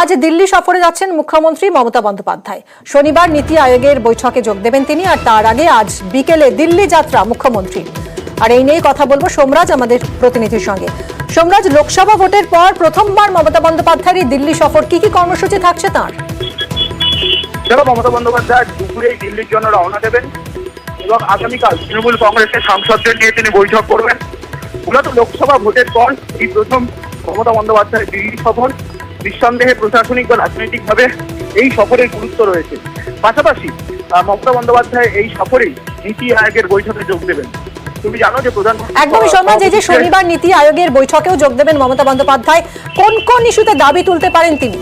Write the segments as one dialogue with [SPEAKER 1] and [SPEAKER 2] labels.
[SPEAKER 1] আজ দিল্লি সফরে যাচ্ছেন মুখ্যমন্ত্রী মমতা বন্দ্যোপাধ্যায়। শনিবার নীতি আয়োগের বৈঠকে যোগ দেবেন তিনি, আর তার আগে আজ বিকেলে দিল্লি যাত্রা মুখ্যমন্ত্রী। আর এই নিয়ে কথা বলবো সোমরাজ আমাদের প্রতিনিধির সঙ্গে। সোমরাজ, লোকসভা ভোটের পর প্রথমবার মমতা বন্দ্যোপাধ্যায়ের দিল্লি সফর, কি কি কর্মসূচি থাকছে তাঁর?
[SPEAKER 2] মমতা বন্দ্যোপাধ্যায় দুপুরে দিল্লির জন্য রওনা দেবেন এবং আগামীকাল তৃণমূল কংগ্রেসের সাংসদদের নিয়ে তিনি বৈঠক করবেন। মূলত লোকসভা ভোটের পর এই প্রথম মমতা বন্দ্যোপাধ্যায়ের দিল্লি সফর। নিঃসন্দেহে প্রশাসনিক বা রাজনৈতিকভাবে এই সফরের গুরুত্ব রয়েছে। পাশাপাশি মমতা বন্দ্যোপাধ্যায় এই সফরেই নীতি আয়োগের বৈঠকে যোগ দেবেন। তুমি জানো যে প্রধানমন্ত্রী
[SPEAKER 1] একদমই সমাজ, এই যে শনিবার নীতি আয়োগের বৈঠকেও যোগ দেবেন মমতা বন্দ্যোপাধ্যায়, কোন কোন ইস্যুতে দাবি তুলতে পারেন তিনি?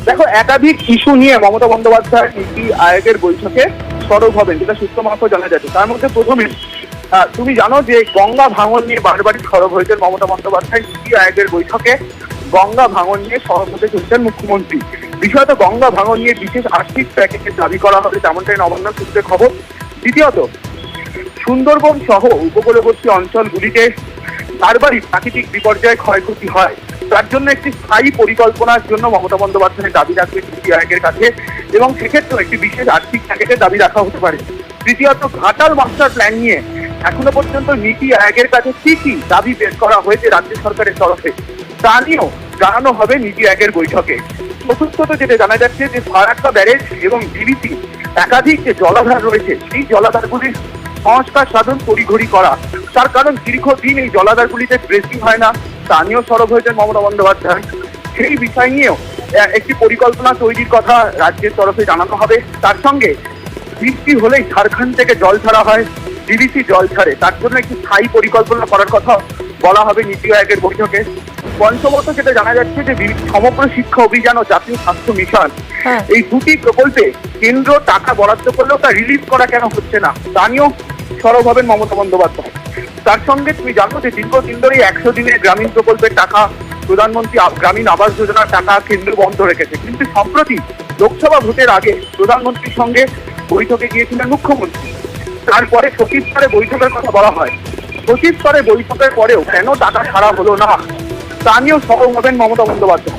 [SPEAKER 2] দেখো, একাধিক ইস্যু নিয়ে মমতা বন্দ্যোপাধ্যায় নীতি আয়োগের বৈঠকে সরব হবেন, যেটা সূত্র মারফত জানা যাচ্ছে। তার মধ্যে প্রথমে তুমি জানো যে গঙ্গা ভাঙন নিয়ে বারবারই সরব হয়েছেন মমতা বন্দ্যোপাধ্যায়। নীতি আয়োগের বৈঠকে গঙ্গা ভাঙন নিয়ে সরব হতে চলছেন মুখ্যমন্ত্রী। বিষয়ত গঙ্গা ভাঙন নিয়ে বিশেষ আর্থিক প্যাকেজের দাবি করা হবে, তেমনটাই নবান্ন সূত্রে খবর। দ্বিতীয়ত, সুন্দরবন সহ উপকূলবর্তী অঞ্চলগুলিতে বারবারই প্রাকৃতিক বিপর্যয়ে ক্ষয়ক্ষতি হয়, তার জন্য একটি স্থায়ী পরিকল্পনার জন্য মমতা বন্দ্যোপাধ্যায়ের দাবি রাখবে নীতি আয়োগের কাছে, এবং সেক্ষেত্রে একটি বিশেষ আর্থিক প্যাকেজের দাবি রাখা হতে পারে। তৃতীয়ত, ঘাটাল মাস্টার প্ল্যান নিয়ে এখনো পর্যন্ত নীতি আয়োগের কাছে কি কি দাবি পেশ করা হয়েছে রাজ্য সরকারের তরফে, তা নিয়েও জানানো হবে নীতি আয়োগের বৈঠকে। চতুর্থত, যেটা জানা যাচ্ছে যে ফারাক্কা ব্যারেজ এবং ডিভিসি একাধিক যে জলাধার রয়েছে, সেই জলাধারগুলির সংস্কার সাধন তড়িঘড়ি করা। তার কারণ দীর্ঘদিন এই জলাধারগুলিতে ড্রেসিং হয় না, তা নিয়েও সরব হয়েছেন মমতা বন্দ্যোপাধ্যায়। সেই বিষয় নিয়েও একটি পরিকল্পনা তৈরির কথা রাজ্যের তরফে জানানো হবে। তার সঙ্গে বৃষ্টি হলেই ঝাড়খণ্ড থেকে জল ছাড়া হয়, ডিভিসি জল ছাড়ে, তার জন্য একটি স্থায়ী পরিকল্পনা করার কথা বলা হবে নীতি আয়োগের বৈঠকে। পঞ্চমত, যেটা জানা যাচ্ছে যে সমগ্র শিক্ষা অভিযান ও জাতীয় স্বাস্থ্য মিশন, এই দুটি প্রকল্পে কেন্দ্র টাকা বরাদ্দ করলেও তা রিলিজ করা কেন হচ্ছে না, তা নিয়েও সরব হবেন মমতা বন্দ্যোপাধ্যায়। তার সঙ্গে তুমি জানো যে দীর্ঘদিন ধরে 100 দিনের গ্রামীণ প্রকল্পের টাকা, প্রধানমন্ত্রী গ্রামীণ আবাস যোজনার টাকা কেন্দ্র বন্ধ রেখেছে, কিন্তু সম্প্রতি লোকসভা ভোটের আগে প্রধানমন্ত্রীর সঙ্গে বৈঠকে গিয়েছিলেন মুখ্যমন্ত্রী। তারপরে সচিব স্তরে বৈঠকের কথা বলা হয়। সচিব স্তরে বৈঠকের পরেও কেন টাকা ছাড়া হলো না, তা নিয়েও সরব হবেন মমতা বন্দ্যোপাধ্যায়।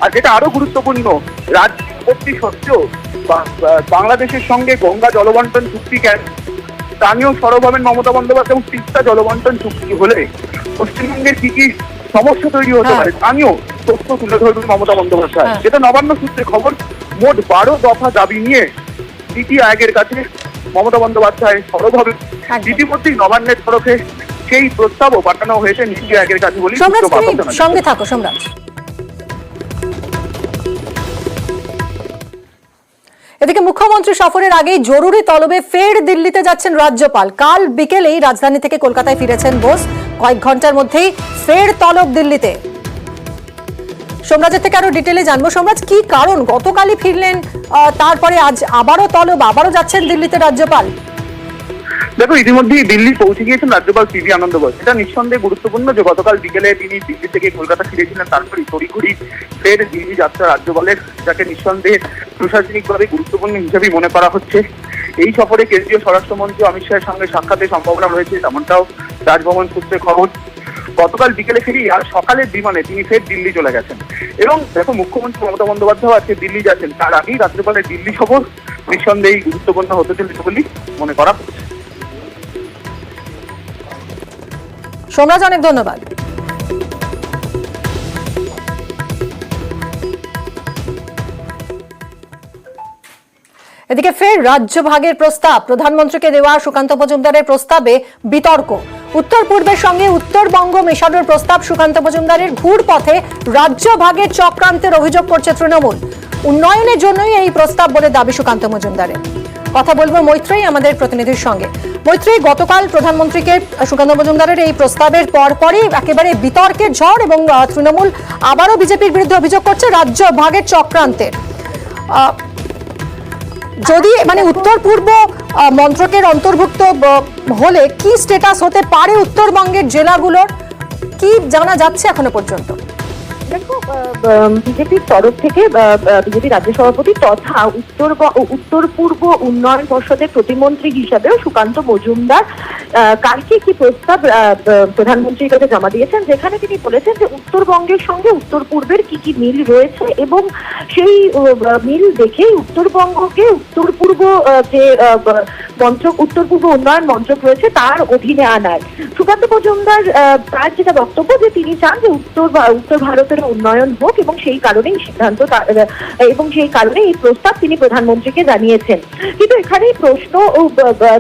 [SPEAKER 2] আর যেটা আরো গুরুত্বপূর্ণ, রাজ্য আপত্তি সত্ত্বেও বাংলাদেশের সঙ্গে গঙ্গা জলবন্টন চুক্তি কেন, তা নিয়েও সরব হবেন মমতা বন্দ্যোপাধ্যায়। এবং তিস্তা জলবন্টন চুক্তি হলে পশ্চিমবঙ্গের কি কি সমস্যা তৈরি হতে পারে, তা নিয়েও তথ্য তুলে ধরবেন মমতা বন্দ্যোপাধ্যায়। যেটা নবান্ন সূত্রে খবর, মোট 12 দফা দাবি নিয়ে নীতি আয়োগের কাছে মমতা বন্দ্যোপাধ্যায় সরব হবে। ইতিমধ্যেই নবান্নের তরফে সেই প্রস্তাবও পাঠানো হয়েছে নীতি আয়োগের কাছে বলে
[SPEAKER 1] সঙ্গে থাকো সোমরাজ। এদিকে মুখ্যমন্ত্রী সফরের আগেই জরুরি তলবে ফের দিল্লিতে যাচ্ছেন রাজ্যপাল। কাল বিকেলেই রাজধানী থেকে কলকাতায় ফিরেছেন বোস, কয়েক ঘন্টার মধ্যেই ফের তলব দিল্লিতে। সোমরাজের থেকে আরো ডিটেলে জানবো। সোমরাজ, কি কারণ গতকালই ফিরলেন, তারপরে আজ আবারও তলব, আবারও যাচ্ছেন দিল্লিতে রাজ্যপাল?
[SPEAKER 2] দেখো, ইতিমধ্যেই দিল্লি পৌঁছে গিয়েছেন রাজ্যপাল সিভি আনন্দ বোস। এটা নিঃসন্দেহে গুরুত্বপূর্ণ যে গতকাল বিকেলে তিনি দিল্লি থেকে কলকাতা ফিরেছিলেন, তারপরেই তড়িঘড়ি ফের দিল্লি যাত্রা রাজ্যপালের, যাকে নিঃসন্দেহে প্রশাসনিকভাবে গুরুত্বপূর্ণ হিসেবেই মনে করা হচ্ছে। এই সফরে কেন্দ্রীয় স্বরাষ্ট্রমন্ত্রী অমিত শাহের সঙ্গে সাক্ষাতের সম্ভাবনা রয়েছে, তেমনটাও রাজভবন সূত্রে খবর। গতকাল বিকেলে ফিরি আর সকালের বিমানে তিনি ফের দিল্লি চলে গেছেন। এবং দেখো, মুখ্যমন্ত্রী মমতা বন্দ্যোপাধ্যায় আজকে দিল্লি যাচ্ছেন, তার আগেই রাজ্যপালের দিল্লি সফর নিঃসন্দেহে গুরুত্বপূর্ণ হতে চলেছে বলে মনে করা হচ্ছে।
[SPEAKER 1] সোমরাজ, অনেক ধন্যবাদ। এদিকে ফের রাজ্য ভাগের প্রস্তাব, প্রধানমন্ত্রীকে দেওয়া সুকান্ত মজুমদারের প্রস্তাবে বিতর্ক। উত্তর পূর্বের সঙ্গে উত্তরবঙ্গ মেশানোর প্রস্তাব সুকান্ত মজুমদারের, ঘুরপথে রাজ্য ভাগের চক্রান্তের অভিযোগ করছে তৃণমূল। উন্নয়নের জন্যই এই প্রস্তাব বলে দাবি সুকান্ত মজুমদারের। কথা বলবো মৈত্রেয়ী আমাদের প্রতিনিধির সঙ্গে। মৈত্রেয়ী, গতকাল প্রধানমন্ত্রীকে সুকান্ত মজুমদারের এই প্রস্তাবের পরপরই একেবারে বিতর্কের ঝড়, এবং তৃণমূল আবারও বিজেপির বিরুদ্ধে অভিযোগ করছে রাজ্য ভাগের চক্রান্তের। যদি উত্তর পূর্ব মন্ত্রকের অন্তর্ভুক্ত হলে কি স্ট্যাটাস হতে পারে উত্তরবঙ্গের জেলাগুলোর, কি জানা যাচ্ছে এখনো পর্যন্ত?
[SPEAKER 3] দেখো, বিজেপির তরফ থেকে বিজেপি রাজ্য সভাপতি তথা উত্তর পূর্ব উন্নয়ন পর্ষদের প্রতিমন্ত্রী হিসাবেও সুকান্ত মজুমদার কালকে একটি প্রস্তাব প্রধানমন্ত্রীর কাছে জমা দিয়েছেন, যেখানে তিনি বলেছেন যে উত্তরবঙ্গের সঙ্গে উত্তর পূর্বের কি কি মিল রয়েছে এবং সেই মিল দেখে উত্তরবঙ্গকে উত্তর পূর্ব যে মন্ত্রক, উত্তর পূর্ব উন্নয়ন মন্ত্রক রয়েছে তার অধীনে আনার। সুকান্ত মজুমদার তার যেটা বক্তব্য যে তিনি চান যে উত্তর ভারতের উন্নয়ন হোক এবং সেই কারণেই সিদ্ধান্ত এবং সেই কারণে এই প্রস্তাব তিনি প্রধানমন্ত্রীকে জানিয়েছেন। কিন্তু এখানেই প্রশ্ন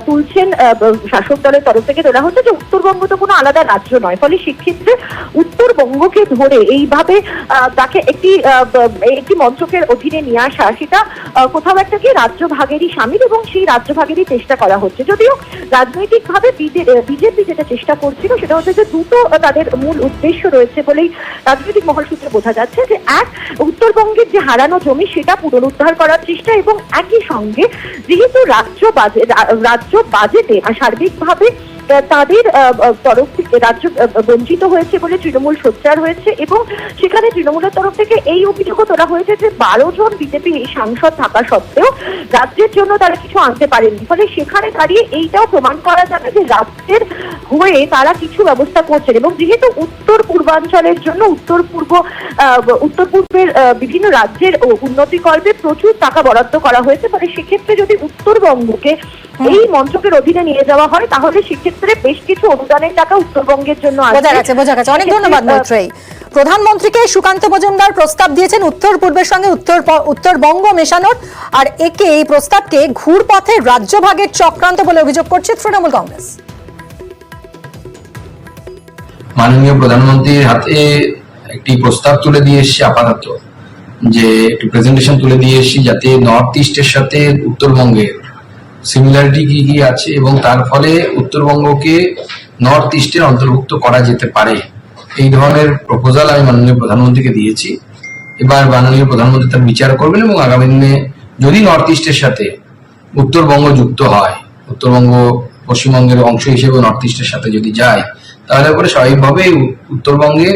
[SPEAKER 3] তুলছেন শাসক দলের তরফ থেকে তোলা হচ্ছে যে উত্তরবঙ্গ তো কোনো আলাদা রাজ্য নয়, ফলে সেক্ষেত্রে উত্তরবঙ্গকে ধরে এইভাবে তাকে একটি মন্ত্রকের অধীনে নিয়ে আসা, সেটা কোথাও একটা কি রাজ্য ভাগেরই সামিল এবং সেই রাজ্য ভাগেরই চেষ্টা করা হচ্ছে। যদিও রাজনৈতিকভাবে বিজেপি যেটা চেষ্টা করছিল সেটা হচ্ছে যে দুটো তাদের মূল উদ্দেশ্য রয়েছে বলেই রাজনৈতিক মহল সূত্রে বোঝা যাচ্ছে, যে এক, উত্তরবঙ্গের যে হারানো জমি সেটা পুনরুদ্ধার করার চেষ্টা এবং একই সঙ্গে যেহেতু রাজ্য বাজেটে সার্বিকভাবে তাদের তরফ থেকে রাজ্য বঞ্চিত হয়েছে বলে তৃণমূল সোচ্চার হয়েছে এবং সেখানে তৃণমূলের তরফ থেকে এই অভিযোগও তোলা হয়েছে যে 12 জন বিজেপি সাংসদ থাকা সত্ত্বেও রাজ্যের জন্য তারা কিছু আনতে পারেনি। ফলে সেখানে দাঁড়িয়ে এইটাও প্রমাণ করা যাবে যে রাজ্যের হয়ে তারা কিছু ব্যবস্থা করছেন এবং যেহেতু উত্তর পূর্বাঞ্চলের জন্য উত্তর পূর্বের বিভিন্ন রাজ্যের উন্নতিকল্পে প্রচুর টাকা বরাদ্দ করা হয়েছে, ফলে সেক্ষেত্রে যদি উত্তরবঙ্গকে এই মন্ত্রকের অধীনে নিয়ে যাওয়া হয় তাহলে সেক্ষেত্রে বেশ কিছু অনুদানের টাকা উত্তরবঙ্গের জন্য
[SPEAKER 1] বোঝা গেছে। অনেক ধন্যবাদ মৈত্রেয়ী। প্রধানমন্ত্রীকে সুকান্ত মজুমদার প্রস্তাব দিয়েছেন উত্তর পূর্বের সঙ্গে উত্তরবঙ্গ মেশানোর, আর এই প্রস্তাবকে ঘুরপথে রাজ্যভাগের চক্রান্ত বলে অভিযোগ করছে তৃণমূল কংগ্রেস।
[SPEAKER 4] মাননীয় প্রধানমন্ত্রীর হাতে একটি প্রস্তাব তুলে দিয়ে এসেছি, আপাতত যে একটি প্রেজেন্টেশন তুলে দিয়ে এসেছি যাতে নর্থ ইস্টের সাথে উত্তরবঙ্গের সিমিলারিটি কি কি আছে এবং তার ফলে উত্তরবঙ্গকে নর্থ ইস্টের অন্তর্ভুক্ত করা যেতে পারে, এই ধরনের প্রপোজাল আমি মাননীয় প্রধানমন্ত্রীকে দিয়েছি। এবার মাননীয় প্রধানমন্ত্রী তার বিচার করবেন এবং আগামী দিনে যদি নর্থ ইস্টের সাথে উত্তরবঙ্গ যুক্ত হয়, উত্তরবঙ্গ পশ্চিমবঙ্গের অংশ হিসেবে নর্থ ইস্টের সাথে যদি যায়, তাহলে পরে স্বাভাবিকভাবে উত্তরবঙ্গে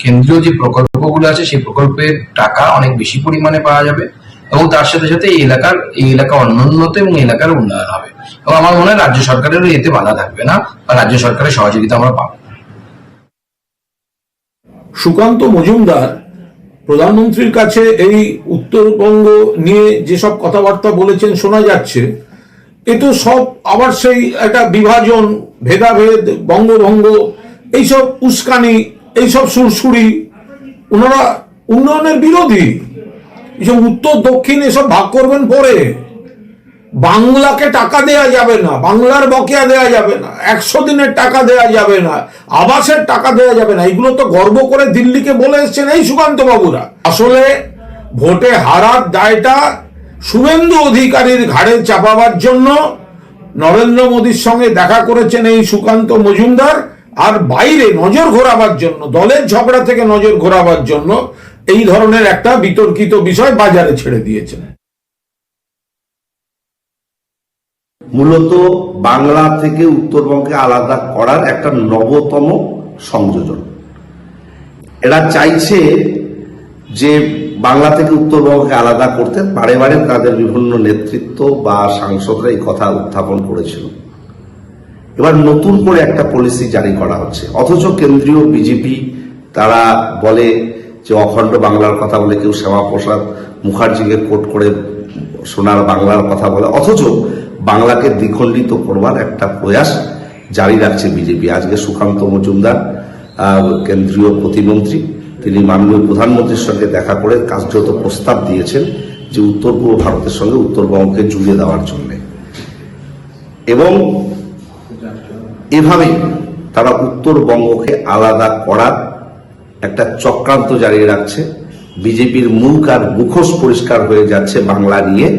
[SPEAKER 4] কেন্দ্রীয় যে প্রকল্পগুলো আছে সেই প্রকল্পের টাকা অনেক বেশি পরিমাণে পাওয়া যাবে এবং তার সাথে সাথে এই এলাকা অনুন্নত এবং এলাকার উন্নয়ন হবে এবং আমার মনে হয় রাজ্য সরকারেরও এতে বাধা থাকবে না বা রাজ্য সরকারের সহযোগিতা আমরা পাবো।
[SPEAKER 5] সুকান্ত মজুমদার প্রধানমন্ত্রীর কাছে এই উত্তরবঙ্গ নিয়ে যেসব কথাবার্তা বলেছেন শোনা যাচ্ছে, এ তো সব আবার সেই একটা বিভাজন, ভেদাভেদ, বঙ্গভঙ্গ, এইসব উস্কানি, এইসব সুরসুরি। ওনারা উন্নয়নের বিরোধী, এসব উত্তর দক্ষিণ এসব ভাগ করবেন পরে। বাংলাকে টাকা দেয়া যাবে না, বাংলার বকেয়া দেয়া যাবে না, 100 দিনের টাকা দেয়া যাবে না, আবাসের টাকা দেয়া যাবে না, এগুলো তো গর্ব করে দিল্লিকে বলে এসছেন এই সুকান্ত বাবুরা। আসলে ভোটে হারার দায়টা শুভেন্দু অধিকারীর ঘাড়ে চাপাবার জন্য নরেন্দ্র মোদীর সঙ্গে দেখা করেছেন এই সুকান্ত মজুমদার, আর বাইরে নজর ঘোরাবার জন্য, দলের ঝগড়া থেকে নজর ঘোরাবার জন্য এই ধরনের একটা বিতর্কিত বিষয় বাজারে ছেড়ে দিয়েছেন।
[SPEAKER 6] মূলত বাংলা থেকে উত্তরবঙ্গকে আলাদা করার একটা নবতম সংযোজন। এরা চাইছে যে বাংলা থেকে উত্তরবঙ্গকে আলাদা করতে, বারে বারে তাদের বিভিন্ন নেতৃত্ব বা সাংসদরা এই কথা উত্থাপন করেছিল। এবার নতুন করে একটা পলিসি জারি করা হচ্ছে, অথচ কেন্দ্রীয় বিজেপি তারা বলে যে অখণ্ড বাংলার কথা বলে, কেউ শ্যামাপ্রসাদ মুখার্জিকে কোট করে সোনার বাংলার কথা বলে, অথচ বাংলাকে দ্বিখণ্ডিত করবার একটা প্রয়াস জারি রাখছে বিজেপি। আজকে সুকান্ত মজুমদার কেন্দ্রীয় প্রতিমন্ত্রী, তিনি মাননীয় প্রধানমন্ত্রীর সঙ্গে দেখা করে কার্যত প্রস্তাব দিয়েছেন যে উত্তর পূর্ব ভারতের সঙ্গে উত্তরবঙ্গকে জুড়ে দেওয়ার জন্য, এবং এভাবেই তারা উত্তরবঙ্গকে আলাদা করার একটা চক্রান্ত জারি রাখছে। বিজেপির মুখ আর মুখোশ পরিষ্কার হয়ে যাচ্ছে বাংলা নিয়ে।